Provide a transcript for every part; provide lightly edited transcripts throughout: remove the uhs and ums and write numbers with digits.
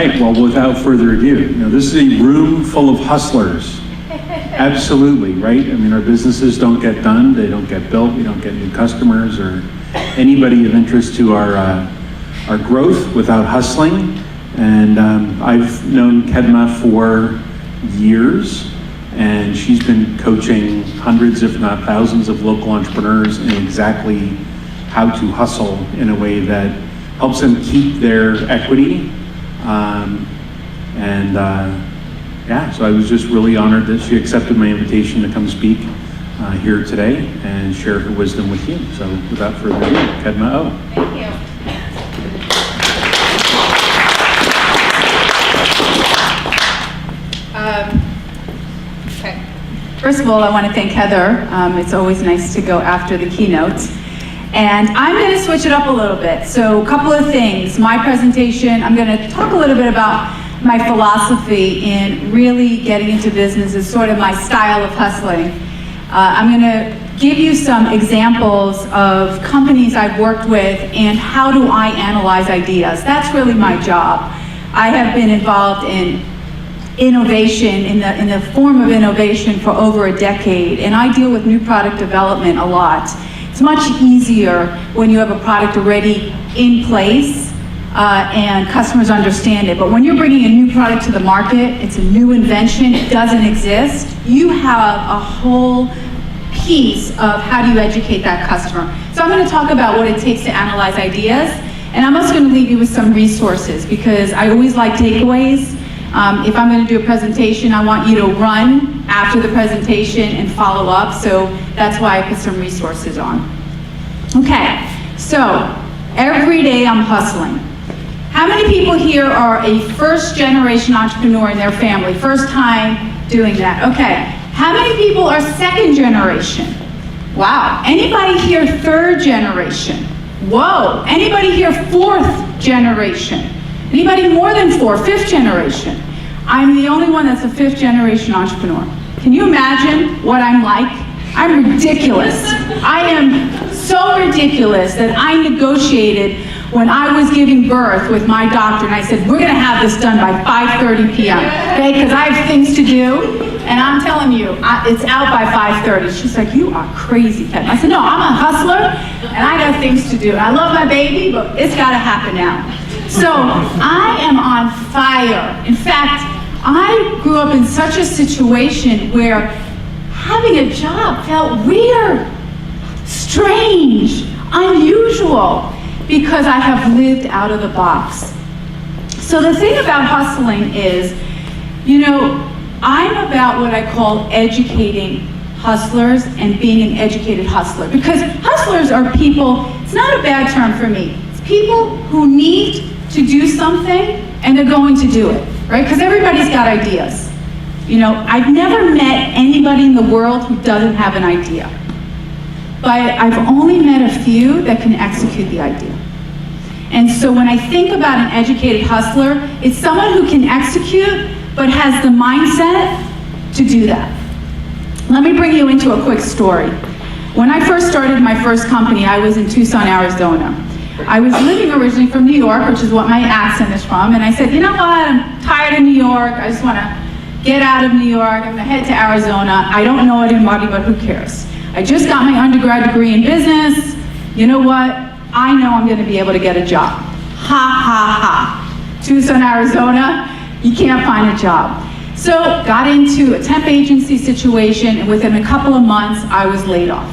right, well, without further ado, this is a room full of hustlers. Absolutely, right? I mean, our businesses don't get done, they don't get built, we don't get new customers or anybody of interest to our growth without hustling. And I've known Kedma for years, and she's been coaching hundreds, if not thousands, of local entrepreneurs in exactly how to hustle in a way that helps them keep their equity. Yeah, so I was just really honored that she accepted my invitation to come speak here today and share her wisdom with you. So without further ado, Kedma Ough. Thank you. Okay. First of all, I want to thank Heather. It's always nice to go after the keynote. And I'm going to switch it up a little bit. So a couple of things. My presentation, I'm going to talk a little bit about my philosophy in really getting into business, is sort of my style of hustling. I'm going to give you some examples of companies I've worked with and how do I analyze ideas. That's really my job. I have been involved in innovation, in the form of innovation, for over a decade, and I deal with new product development a lot. It's much easier when you have a product already in place and customers understand it. But when you're bringing a new product to the market, it's a new invention, it doesn't exist, you have a whole piece of how do you educate that customer. So I'm going to talk about what it takes to analyze ideas, and I'm also going to leave you with some resources, because I always like takeaways. If I'm going to do a presentation, I want you to run after the presentation and follow up, so that's why I put some resources on. Okay, so every day I'm hustling. How many people here are a first-generation entrepreneur in their family? First time doing that. Okay. How many people are second generation? Wow. Anybody here third generation? Whoa. Anybody here fourth generation? Anybody more than four? Fifth generation? I'm the only one that's a fifth generation entrepreneur. Can you imagine what I'm like? I'm ridiculous. I am so ridiculous that I negotiated when I was giving birth with my doctor, and I said, we're going to have this done by 5:30 p.m., okay, because I have things to do, and I'm telling you, it's out by 5:30. She's like, you are crazy, Ken. I said, no, I'm a hustler, and I got things to do. I love my baby, but it's got to happen now. So I am on fire. In fact, I grew up in such a situation where having a job felt weird, strange, unusual, because I have lived out of the box. So the thing about hustling is, I'm about what I call educating hustlers and being an educated hustler. Because hustlers are people, it's not a bad term for me, it's people who need to do something and they're going to do it, right? Because everybody's got ideas. I've never met anybody in the world who doesn't have an idea. But I've only met a few that can execute the idea. And so when I think about an educated hustler, it's someone who can execute, but has the mindset to do that. Let me bring you into a quick story. When I first started my first company, I was in Tucson, Arizona. I was living originally from New York, which is what my accent is from, and I said, you know what, I'm tired of New York, I just want to get out of New York, I'm going to head to Arizona. I don't know anybody, but who cares? I just got my undergrad degree in business. You know what? I know I'm going to be able to get a job. Ha, ha, ha. Tucson, Arizona, you can't find a job. So got into a temp agency situation, and within a couple of months, I was laid off.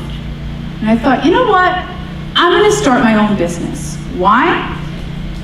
And I thought, you know what? I'm going to start my own business. Why?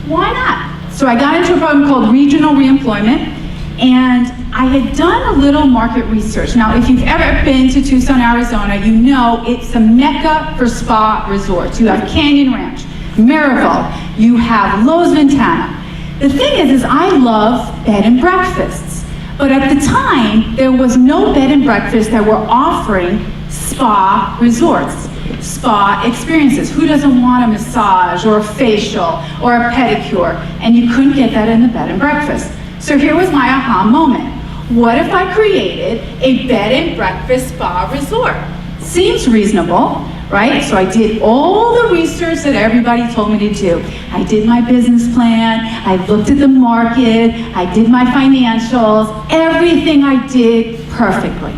Why not? So I got into a program called Regional Reemployment, and I had done a little market research. Now, if you've ever been to Tucson, Arizona, you know it's a mecca for spa resorts. You have Canyon Ranch, Miraval, you have Los Ventanas. The thing is I love bed and breakfasts. But at the time, there was no bed and breakfasts that were offering spa resorts, spa experiences. Who doesn't want a massage or a facial or a pedicure? And you couldn't get that in the bed and breakfast. So here was my aha moment. What if I created a bed and breakfast spa resort? Seems reasonable, right? So I did all the research that everybody told me to do. I did my business plan, I looked at the market, I did my financials, everything I did perfectly.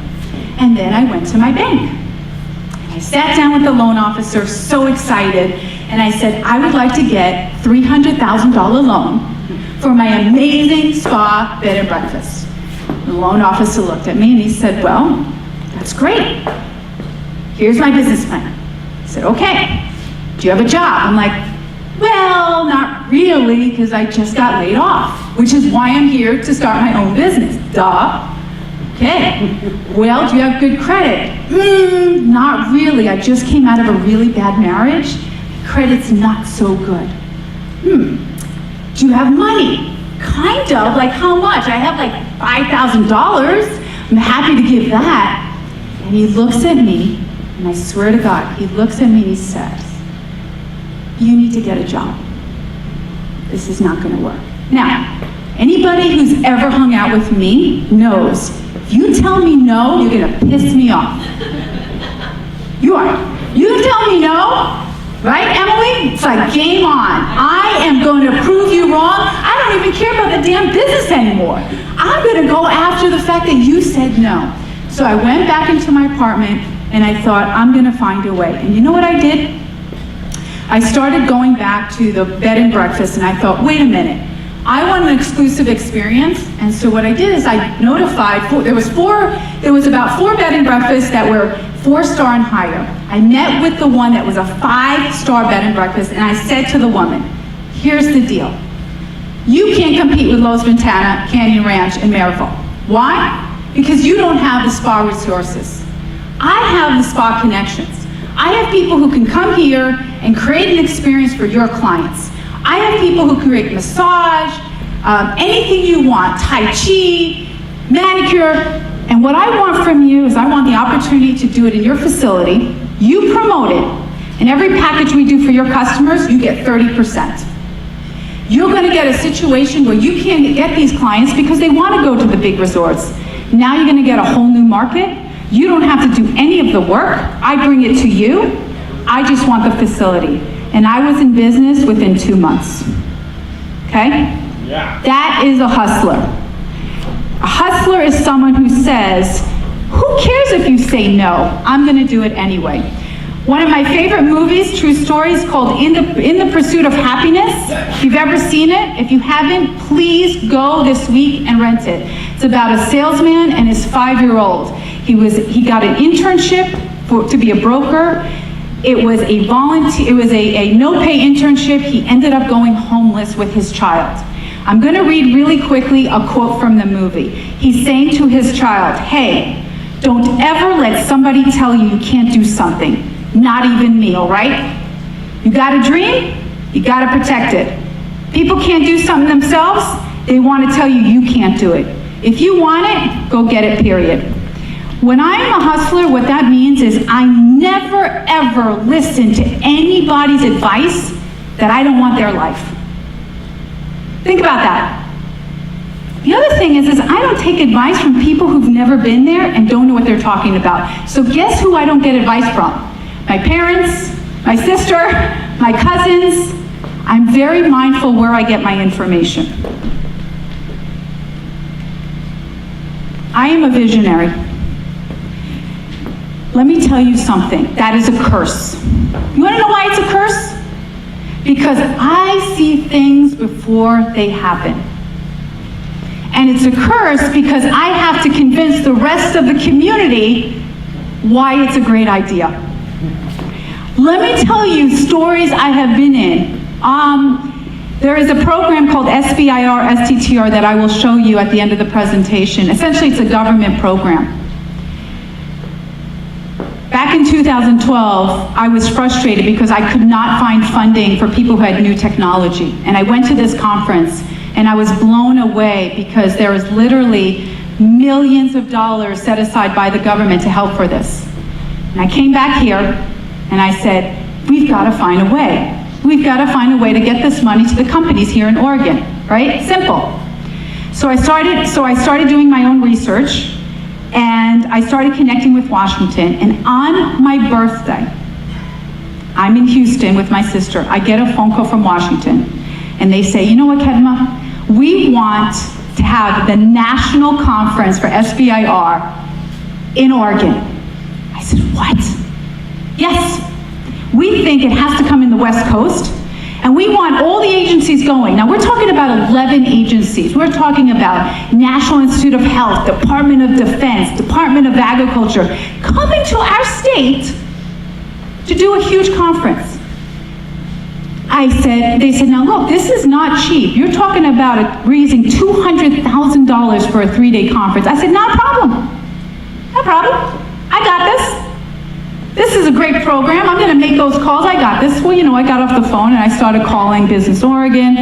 And then I went to my bank. I sat down with the loan officer, so excited, and I said, I would like to get $300,000 loan for my amazing spa bed and breakfast. The loan officer looked at me and he said, well, that's great. Here's my business plan. I said, okay, do you have a job? I'm like, well, not really, because I just got laid off, which is why I'm here to start my own business. Duh. Okay. Well, do you have good credit? Not really. I just came out of a really bad marriage. Credit's not so good. Do you have money? Kind of. Like how much? I have like $5,000. I'm happy to give that. And he looks at me, and I swear to God, he looks at me and he says, you need to get a job. This is not going to work. Now, anybody who's ever hung out with me knows, if you tell me no, you're going to piss me off. You are. You tell me no, right, Emily? It's like, game on. I am going to prove you wrong. I don't even care about the damn business anymore. I'm going to go after the fact that you said no. So I went back into my apartment and I thought, I'm going to find a way. And you know what I did? I started going back to the bed and breakfast and I thought, wait a minute. I want an exclusive experience, and so what I did is I notified, there was about 4 bed and breakfasts that were 4-star and higher. I met with the one that was a 5-star bed and breakfast, and I said to the woman, here's the deal. You can't compete with Los Ventana, Canyon Ranch, and Maryville. Why? Because you don't have the spa resources. I have the spa connections. I have people who can come here and create an experience for your clients. I have people who create massage, anything you want, Tai Chi, manicure, and what I want from you is I want the opportunity to do it in your facility, you promote it, and every package we do for your customers, you get 30%. You're going to get a situation where you can't get these clients because they want to go to the big resorts. Now you're going to get a whole new market. You don't have to do any of the work. I bring it to you. I just want the facility. And I was in business within 2 months. Okay? Yeah. That is a hustler. A hustler is someone who says, who cares if you say no? I'm going to do it anyway. One of my favorite movies, true story, is called In the Pursuit of Happiness. If you've ever seen it, if you haven't, please go this week and rent it. It's about a salesman and his 5-year-old. He got an internship to be a broker. It was a no-pay internship. He ended up going homeless with his child. I'm going to read really quickly a quote from the movie. He's saying to his child, hey, don't ever let somebody tell you you can't do something. Not even me, all right? You got a dream? You got to protect it. People can't do something themselves. They want to tell you you can't do it. If you want it, go get it, period. When I'm a hustler, what that means is I never, ever listen to anybody's advice that I don't want their life. Think about that. The other thing is I don't take advice from people who've never been there and don't know what they're talking about. So guess who I don't get advice from? My parents, my sister, my cousins. I'm very mindful where I get my information. I am a visionary. Let me tell you something, that is a curse. You wanna know why it's a curse? Because I see things before they happen. And it's a curse because I have to convince the rest of the community why it's a great idea. Let me tell you stories I have been in. There is a program called SBIR, STTR that I will show you at the end of the presentation. Essentially, it's a government program. Back in 2012, I was frustrated because I could not find funding for people who had new technology. And I went to this conference and I was blown away because there was literally millions of dollars set aside by the government to help for this. And I came back here and I said, we've got to find a way. We've got to find a way to get this money to the companies here in Oregon, right? Simple. So I started doing my own research. And I started connecting with Washington, and on my birthday, I'm in Houston with my sister. I get a phone call from Washington, and they say, you know what, Kedma? We want to have the national conference for SBIR in Oregon. I said, what? Yes. We think it has to come in the West Coast, and we want all the agencies going. Now, we're talking about 11 agencies. We're talking about National Institute of Health, Department of Defense, Department of Agriculture, coming to our state to do a huge conference. They said, now look, this is not cheap. You're talking about raising $200,000 for a 3-day conference. I said, not a problem. No problem. I got this. This is a great program. I'm gonna make those calls. I got this. Well, you know, I got off the phone and I started calling Business Oregon.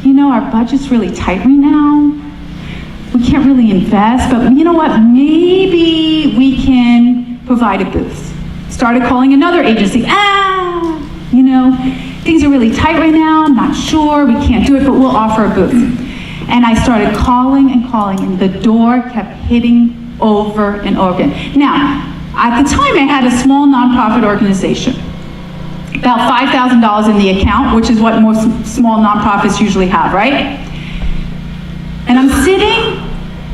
You know, our budget's really tight right now. We can't really invest, but you know what? Maybe we can provide a booth. Started calling another agency. You know, things are really tight right now. I'm not sure. We can't do it, but we'll offer a booth. And I started calling and calling, and the door kept hitting over and over again. Now, at the time, I had a small nonprofit organization, about $5,000 in the account, which is what most small nonprofits usually have, right? And I'm sitting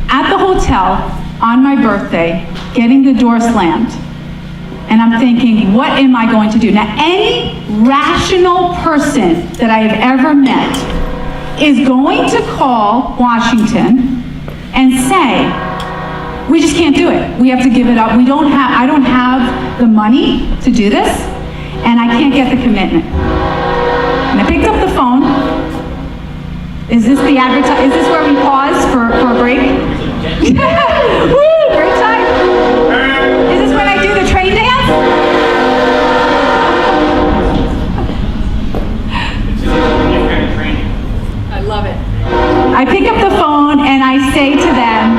at the hotel on my birthday, getting the door slammed. And I'm thinking, what am I going to do? Now, any rational person that I have ever met is going to call Washington and say, we just can't do it. We have to give it up. I don't have the money to do this, and I can't get the commitment. And I picked up the phone. Is this the is this where we pause for a break? Woo, break time. Is this when I do the train dance? I love it. I pick up the phone and I say to them,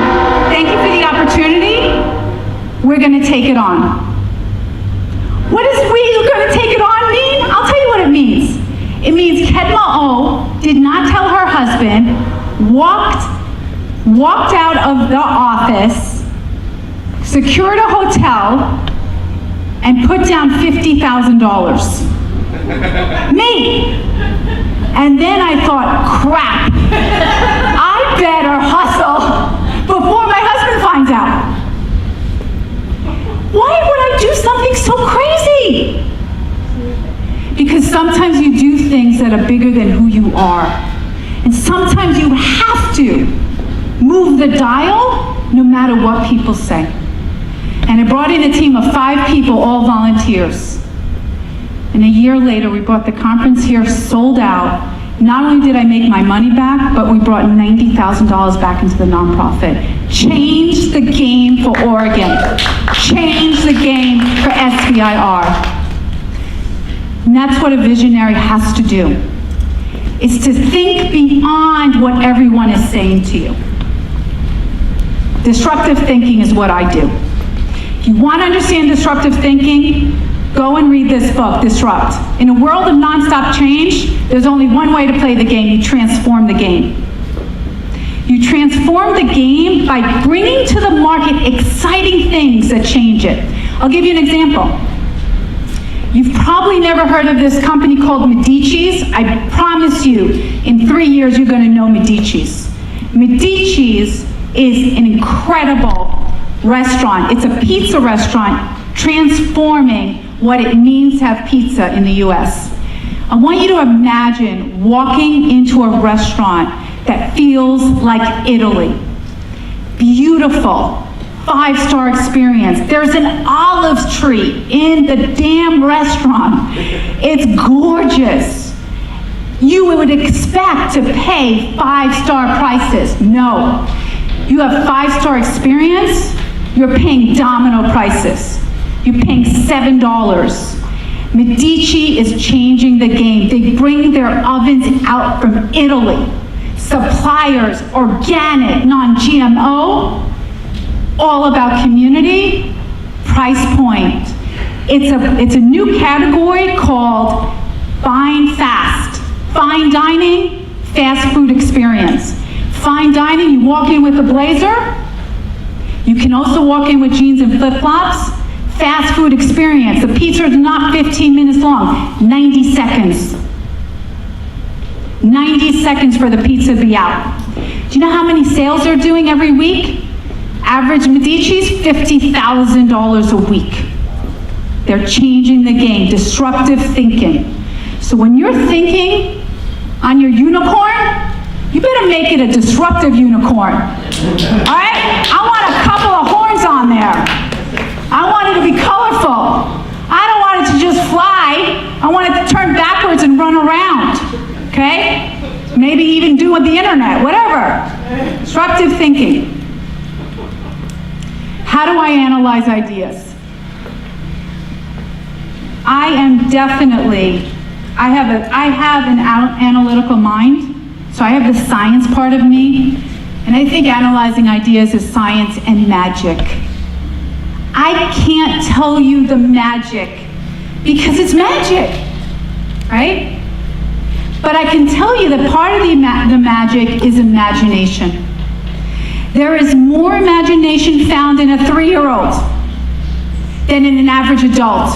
thank you for the opportunity. We're going to take it on. What does we're going to take it on mean? I'll tell you what it means. It means Kedma Ough did not tell her husband, walked out of the office, secured a hotel, and put down $50,000. Me. And then I thought, crap, I better hustle before my husband finds out. Why would I do something so crazy? Because sometimes you do things that are bigger than who you are. And sometimes you have to move the dial no matter what people say. And I brought in a team of 5 people, all volunteers. And a year later, we brought the conference here, sold out. Not only did I make my money back, but we brought $90,000 back into the nonprofit. Changed the game for Oregon. Changed the game for SBIR. And that's what a visionary has to do, is to think beyond what everyone is saying to you. Disruptive thinking is what I do. If you want to understand disruptive thinking, go and read this book, Disrupt. In a world of nonstop change, there's only one way to play the game. You transform the game. You transform the game by bringing to the market exciting things that change it. I'll give you an example. You've probably never heard of this company called Medici's. I promise you, in 3 years, you're going to know Medici's. Medici's is an incredible restaurant. It's a pizza restaurant transforming what it means to have pizza in the US. I want you to imagine walking into a restaurant that feels like Italy. Beautiful, 5-star experience. There's an olive tree in the damn restaurant. It's gorgeous. You would expect to pay 5-star prices. No. You have 5-star experience, you're paying domino prices. You're paying $7. Medici is changing the game. They bring their ovens out from Italy. Suppliers, organic, non-GMO, all about community, price point. It's a new category called fine fast. Fine dining, fast food experience. Fine dining, you walk in with a blazer. You can also walk in with jeans and flip-flops. fast food experience. The pizza is not 15 minutes long, 90 seconds. 90 seconds for the pizza to be out. Do you know how many sales they're doing every week? Average Medici's, $50,000 a week. They're changing the game, disruptive thinking. So when you're thinking on your unicorn, you better make it a disruptive unicorn. All right? I want a couple of horns on there. I want it to be colorful. I don't want it to just fly. I want it to turn backwards and run around. Okay? Maybe even do with the internet, whatever. Disruptive thinking. How do I analyze ideas? I am definitely, I have an analytical mind, so I have the science part of me, and I think analyzing ideas is science and magic. I can't tell you the magic, because it's magic, right? But I can tell you that part of the magic is imagination. There is more imagination found in a 3-year-old than in an average adult.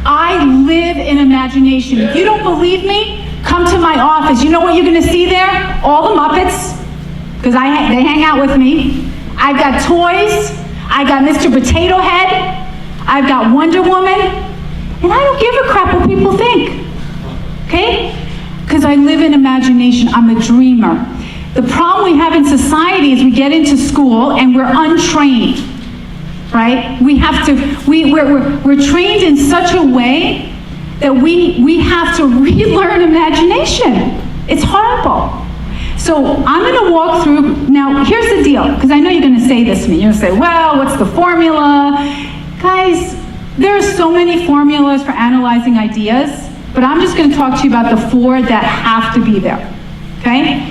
I live in imagination. If you don't believe me, come to my office. You know what you're gonna see there? All the Muppets, because they hang out with me. I've got toys. I got Mr. Potato Head. I've got Wonder Woman. And I don't give a crap what people think, okay? Because I live in imagination. I'm a dreamer. The problem we have in society is we get into school and we're untrained, right? We have to, we're trained in such a way that we have to relearn imagination. It's horrible. So I'm gonna walk through, now here's the deal, because I know you're gonna say this to me. You're gonna say, well, what's the formula? Guys, there are so many formulas for analyzing ideas, but I'm just gonna talk to you about the 4 that have to be there, okay?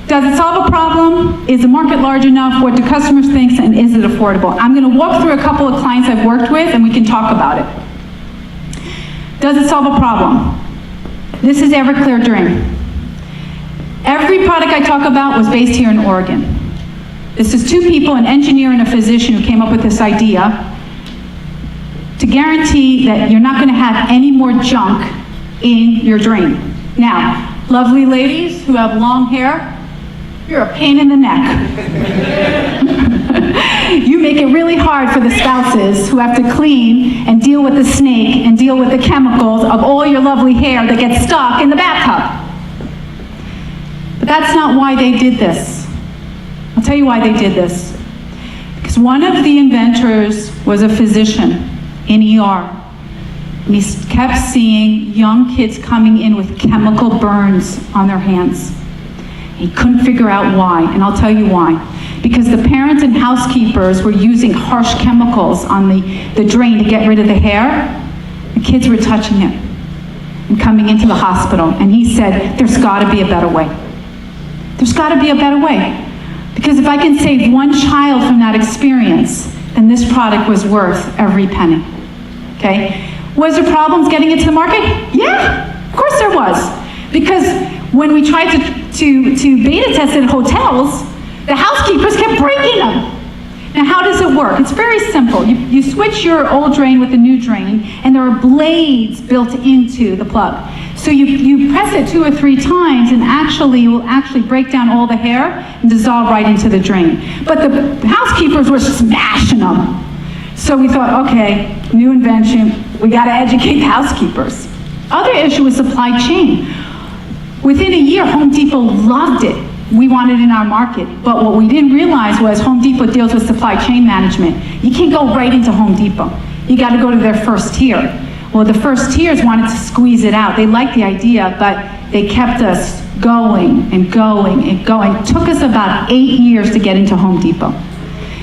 Does it solve a problem? Is the market large enough? What do customers think? And is it affordable? I'm gonna walk through a couple of clients I've worked with and we can talk about it. Does it solve a problem? This is Everclear Dream. Every product I talk about was based here in Oregon. This is 2 people, an engineer and a physician, who came up with this idea to guarantee that you're not gonna have any more junk in your drain. Now, lovely ladies who have long hair, you're a pain in the neck. You make it really hard for the spouses who have to clean and deal with the snake and deal with the chemicals of all your lovely hair that gets stuck in the bathtub. But that's not why they did this. I'll tell you why they did this. Because one of the inventors was a physician in ER. And he kept seeing young kids coming in with chemical burns on their hands. He couldn't figure out why, and I'll tell you why. Because the parents and housekeepers were using harsh chemicals on the drain to get rid of the hair. The kids were touching it and coming into the hospital. And he said, there's gotta be a better way. There's gotta be a better way. Because if I can save one child from that experience, then this product was worth every penny, okay? Was there problems getting it to the market? Yeah, of course there was. Because when we tried to beta test it at hotels, the housekeepers kept breaking them. Now how does it work? It's very simple. You switch your old drain with the new drain, and there are blades built into the plug. So you press it 2 or 3 times, and it will actually break down all the hair and dissolve right into the drain. But the housekeepers were smashing them. So we thought, okay, new invention, we gotta educate the housekeepers. Other issue was supply chain. Within a year, Home Depot loved it. We wanted it in our market. But what we didn't realize was Home Depot deals with supply chain management. You can't go right into Home Depot. You gotta go to their first tier. Well, the first tiers wanted to squeeze it out. They liked the idea, but they kept us going and going and going. It took us about 8 years to get into Home Depot.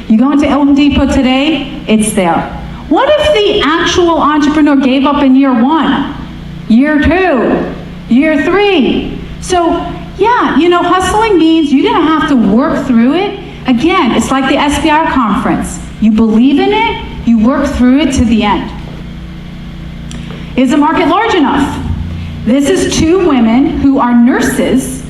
You go into Home Depot today, it's there. What if the actual entrepreneur gave up in year 1, year 2, year 3? So, yeah, you know, hustling means you're gonna have to work through it. Again, it's like the SBR conference. You believe in it, you work through it to the end. Is the market large enough? This is 2 women who are nurses.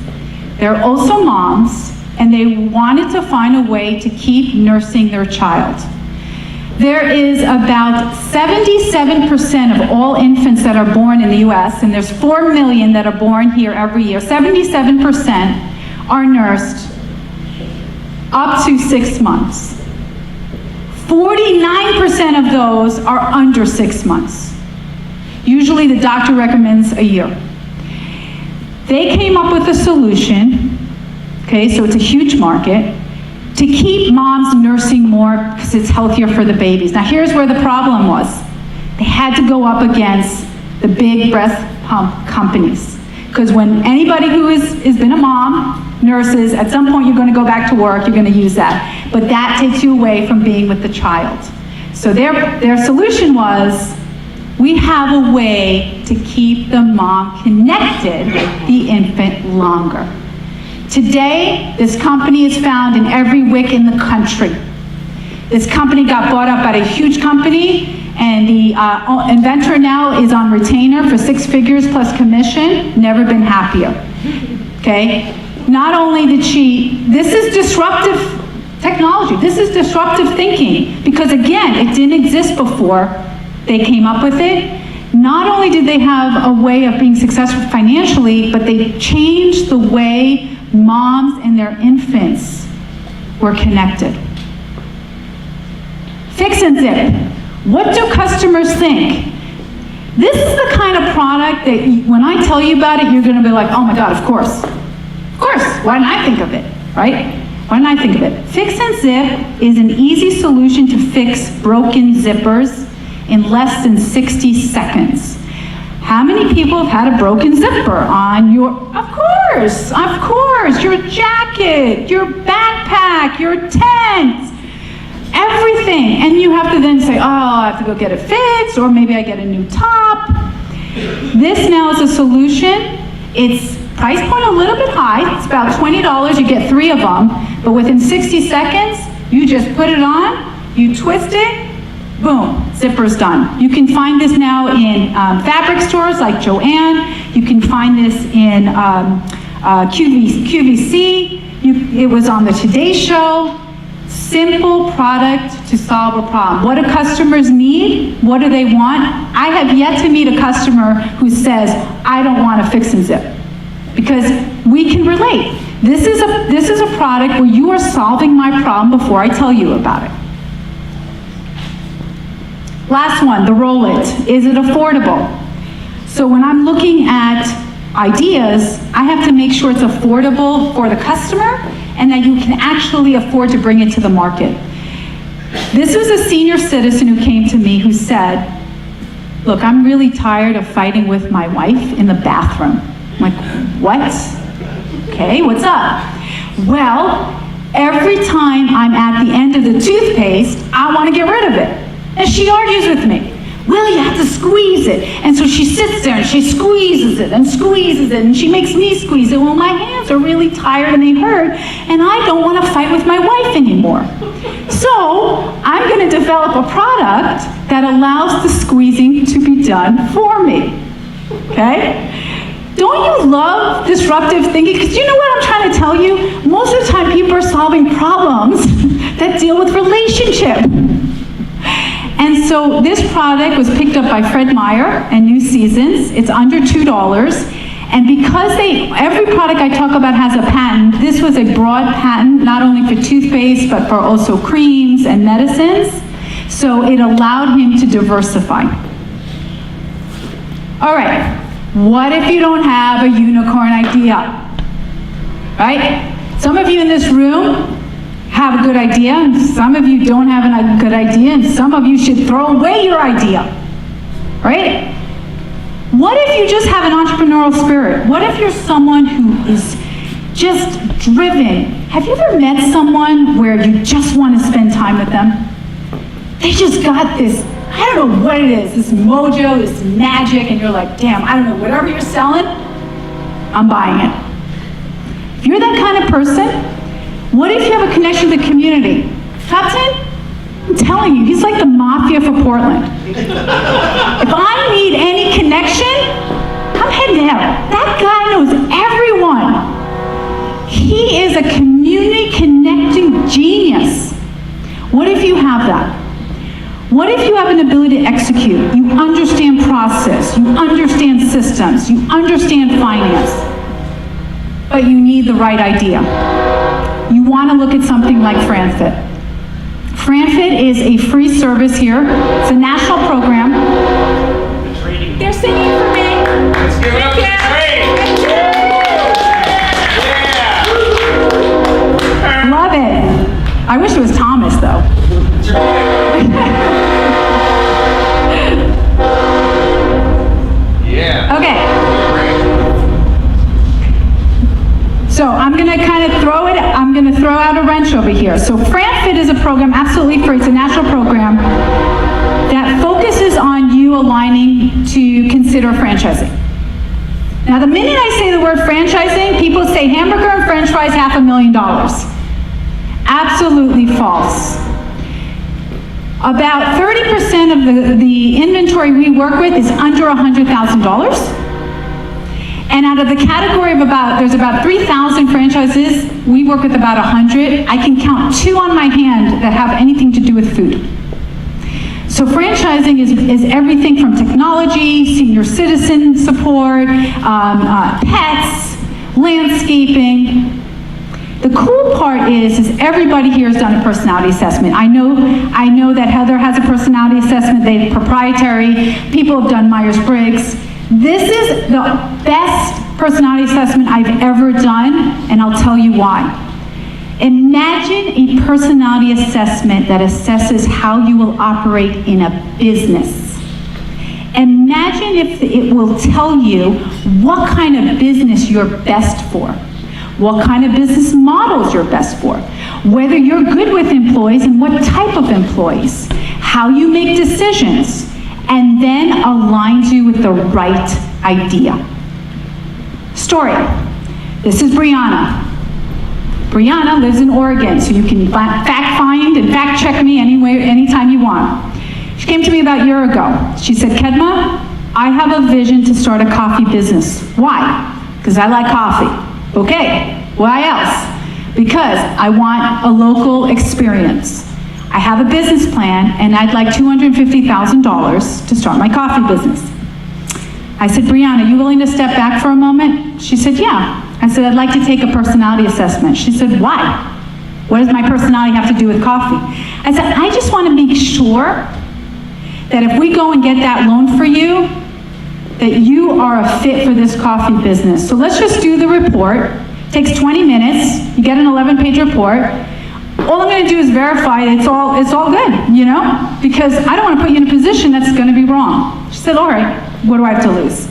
They're also moms, and they wanted to find a way to keep nursing their child. There is about 77% of all infants that are born in the US, and there's 4 million that are born here every year, 77% are nursed up to 6 months. 49% of those are under 6 months. Usually the doctor recommends a year. They came up with a solution, okay, so it's a huge market, to keep moms nursing more because it's healthier for the babies. Now here's where the problem was. They had to go up against the big breast pump companies. Because when anybody who has been a mom, nurses, at some point you're going to go back to work, you're going to use that. But that takes you away from being with the child. So their solution was, we have a way to keep the mom connected with the infant longer. Today, this company is found in every WIC in the country. This company got bought up by a huge company, and the inventor now is on retainer for 6 figures plus commission, never been happier, okay? Not only did this is disruptive technology, this is disruptive thinking, because again, it didn't exist before they came up with it. Not only did they have a way of being successful financially, but they changed the way moms and their infants were connected. Fix and zip. What do customers think? This is the kind of product that when I tell you about it, you're going to be like, oh my God, of course. Of course, why didn't I think of it, right? Why didn't I think of it? Fix and zip is an easy solution to fix broken zippers in less than 60 seconds. How many people have had a broken zipper on your, of course, your jacket, your backpack, your tent, everything. And you have to then say, oh, I have to go get it fixed, or maybe I get a new top. This now is a solution. It's price point a little bit high. It's about $20, you get 3 of them, but within 60 seconds, you just put it on, you twist it, boom, zipper's done. You can find this now in fabric stores like Joann. You can find this in QVC. It was on the Today Show. Simple product to solve a problem. What do customers need? What do they want? I have yet to meet a customer who says, I don't want to fix and zip. Because we can relate. This is a product where you are solving my problem before I tell you about it. Last one, the roll it. Is it affordable? So when I'm looking at ideas, I have to make sure it's affordable for the customer and that you can actually afford to bring it to the market. This was a senior citizen who came to me who said, look, I'm really tired of fighting with my wife in the bathroom. I'm like, what? Okay, what's up? Well, every time I'm at the end of the toothpaste, I want to get rid of it. And she argues with me. Well, you have to squeeze it. And so she sits there and she squeezes it, and she makes me squeeze it. Well, my hands are really tired and they hurt, and I don't want to fight with my wife anymore. So I'm going to develop a product that allows the squeezing to be done for me. Okay? Don't you love disruptive thinking? Because you know what I'm trying to tell you? Most of the time people are solving problems that deal with relationship. And so this product was picked up by Fred Meyer and New Seasons. It's under $2. And because every product I talk about has a patent, this was a broad patent, not only for toothpaste, but for also creams and medicines. So it allowed him to diversify. All right, what if you don't have a unicorn idea? Right? Some of you in this room have a good idea, and some of you don't have a good idea, and some of you should throw away your idea, right? What if you just have an entrepreneurial spirit? What if you're someone who is just driven? Have you ever met someone where you just want to spend time with them? They just got this, I don't know what it is, this mojo, this magic, and you're like, damn, I don't know, whatever you're selling, I'm buying it. If you're that kind of person, what if you have a connection to the community? Top 10? I'm telling you, he's like the mafia for Portland. If I need any connection, I'm heading out. That guy knows everyone. He is a community connecting genius. What if you have that? What if you have an ability to execute? You understand process, you understand systems, you understand finance, but you need the right idea. You want to look at something like Franzen. Franzen is a free service here. It's a national program. They're singing for me. Let's give it up to the train. Yeah. Love it. I wish it was Thomas, though. Yeah. Okay. So I'm going to kind of throw out a wrench over here. So Franzen is a program absolutely free. It's a national program that focuses on you aligning to consider franchising. Now, the minute I say the word franchising, people say hamburger and french fries, $500,000. Absolutely false. About 30% of the inventory we work with is under $100,000. And out of the category of there's about 3,000 franchises, we work with about 100. I can count 2 on my hand that have anything to do with food. So franchising is everything from technology, senior citizen support, pets, landscaping. The cool part is everybody here has done a personality assessment. I know that Heather has a personality assessment. They're proprietary. People have done Myers-Briggs. This is the best personality assessment I've ever done, and I'll tell you why. Imagine a personality assessment that assesses how you will operate in a business. Imagine if it will tell you what kind of business you're best for, what kind of business models you're best for, whether you're good with employees and what type of employees, how you make decisions, and then aligns you with the right idea. Story. This is Brianna. Brianna lives in Oregon, so you can fact find and fact check me anytime you want. She came to me about a year ago. She said, Kedma, I have a vision to start a coffee business. Why? Because I like coffee. Okay, why else? Because I want a local experience. I have a business plan, and I'd like $250,000 to start my coffee business. I said, Brianna, are you willing to step back for a moment? She said, yeah. I said, I'd like to take a personality assessment. She said, why? What does my personality have to do with coffee? I said, I just want to make sure that if we go and get that loan for you, that you are a fit for this coffee business. So let's just do the report. It takes 20 minutes. You get an 11-page report. All I'm going to do is verify it's all good, you know? Because I don't want to put you in a position that's going to be wrong. She said, all right, what do I have to lose?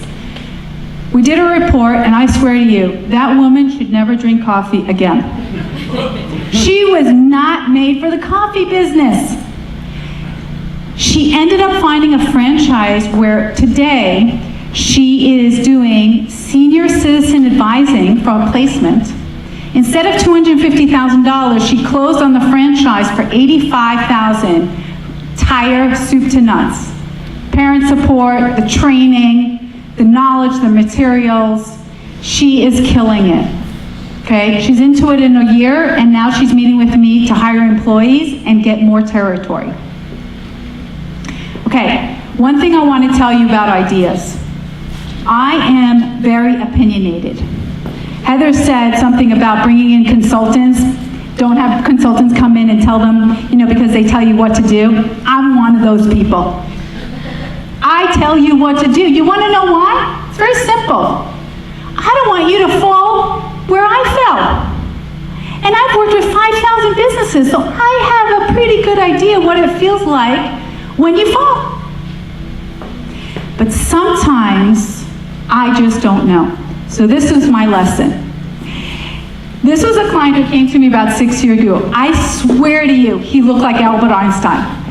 We did a report, and I swear to you, that woman should never drink coffee again. She was not made for the coffee business. She ended up finding a franchise where today she is doing senior citizen advising for a placement. Instead of $250,000, she closed on the franchise for $85,000, entire soup to nuts. Parent support, the training, the knowledge, the materials. She is killing it. Okay, she's into it in a year, and now she's meeting with me to hire employees and get more territory. Okay, one thing I want to tell you about ideas. I am very opinionated. Heather said something about bringing in consultants. Don't have consultants come in and tell them, because they tell you what to do. I'm one of those people. I tell you what to do. You want to know why? It's very simple. I don't want you to fall where I fell. And I've worked with 5,000 businesses, so I have a pretty good idea what it feels like when you fall. But sometimes I just don't know. So this is my lesson. This was a client who came to me about 6 years ago. I swear to you, he looked like Albert Einstein.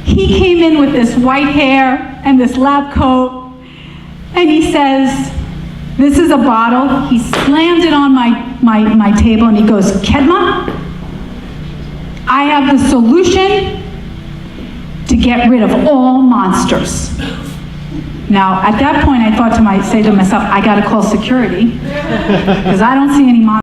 He came in with this white hair and this lab coat, and he says, this is a bottle. He slammed it on my table, and he goes, Kedma, I have the solution to get rid of all monsters. Now, at that point, I thought say to myself, I gotta call security, because I don't see any monsters.